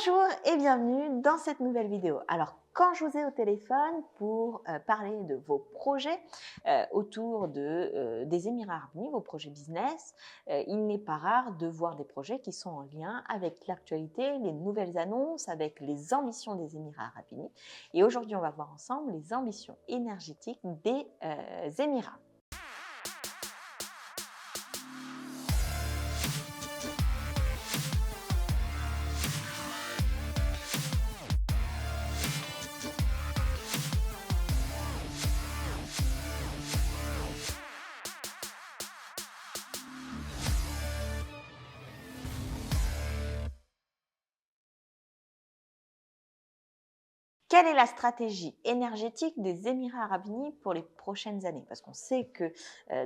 Bonjour et bienvenue dans cette nouvelle vidéo. Alors, quand je vous ai au téléphone pour parler de vos projets autour des Émirats Arabes Unis, vos projets business, il n'est pas rare de voir des projets qui sont en lien avec l'actualité, les nouvelles annonces, avec les ambitions des Émirats Arabes Unis. Et aujourd'hui, on va voir ensemble les ambitions énergétiques des Émirats. Quelle est la stratégie énergétique des Émirats Arabes Unis pour les prochaines années? Parce qu'on sait que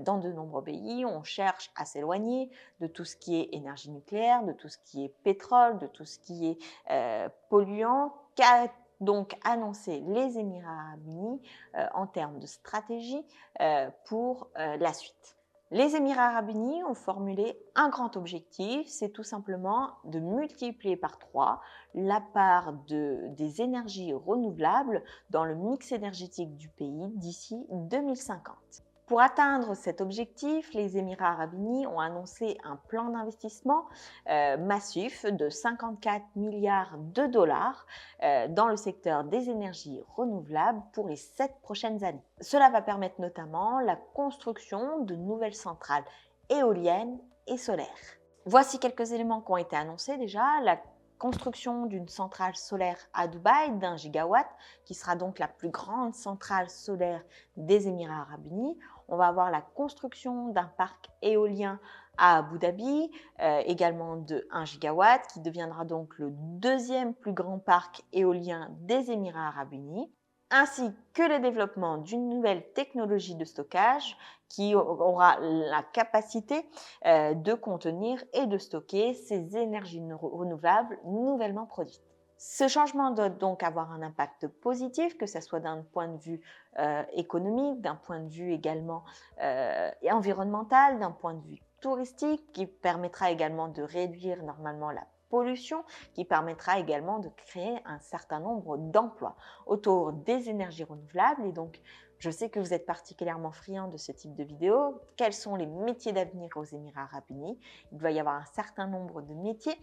dans de nombreux pays, on cherche à s'éloigner de tout ce qui est énergie nucléaire, de tout ce qui est pétrole, de tout ce qui est polluant. Qu'a donc annoncé les Émirats Arabes Unis en termes de stratégie pour la suite? Les Émirats Arabes Unis ont formulé un grand objectif, c'est tout simplement de multiplier par 3 la part des énergies renouvelables dans le mix énergétique du pays d'ici 2050. Pour atteindre cet objectif, les Émirats Arabes Unis ont annoncé un plan d'investissement massif de 54 milliards de dollars dans le secteur des énergies renouvelables pour les 7 prochaines années. Cela va permettre notamment la construction de nouvelles centrales éoliennes et solaires. Voici quelques éléments qui ont été annoncés déjà. La construction d'une centrale solaire à Dubaï d'1 gigawatt, qui sera donc la plus grande centrale solaire des Émirats Arabes Unis. On va avoir la construction d'un parc éolien à Abu Dhabi, également de 1 gigawatt, qui deviendra donc le deuxième plus grand parc éolien des Émirats Arabes Unis, ainsi que le développement d'une nouvelle technologie de stockage qui aura la capacité de contenir et de stocker ces énergies renouvelables nouvellement produites. Ce changement doit donc avoir un impact positif, que ce soit d'un point de vue économique, d'un point de vue également environnemental, d'un point de vue touristique, qui permettra également de réduire normalement la pollution, qui permettra également de créer un certain nombre d'emplois autour des énergies renouvelables. Et donc, je sais que vous êtes particulièrement friand de ce type de vidéo. Quels sont les métiers d'avenir aux Émirats Arabes Unis? Il doit y avoir un certain nombre de métiers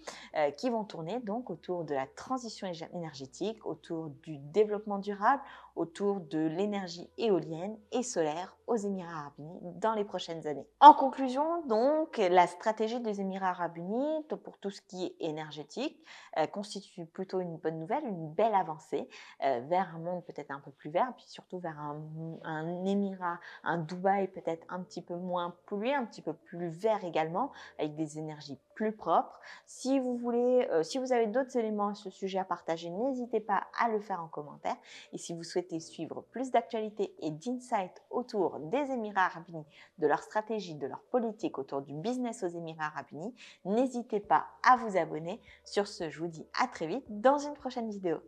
qui vont tourner donc autour de la transition énergétique, autour du développement durable, autour de l'énergie éolienne et solaire aux Émirats Arabes Unis dans les prochaines années. En conclusion, donc, la stratégie des Émirats Arabes Unis pour tout ce qui est énergétique constitue plutôt une bonne nouvelle, une belle avancée vers un monde peut-être un peu plus vert, puis surtout vers un Émirat, un Dubaï peut-être un petit peu moins pollué, un petit peu plus vert également, avec des énergies plus propres. Si vous voulez, si vous avez d'autres éléments à ce sujet à partager, n'hésitez pas à le faire en commentaire. Et si vous souhaitez suivre plus d'actualités et d'insights autour des Émirats Arabes Unis, de leur stratégie, de leur politique autour du business aux Émirats Arabes Unis, n'hésitez pas à vous abonner. Sur ce, je vous dis à très vite dans une prochaine vidéo.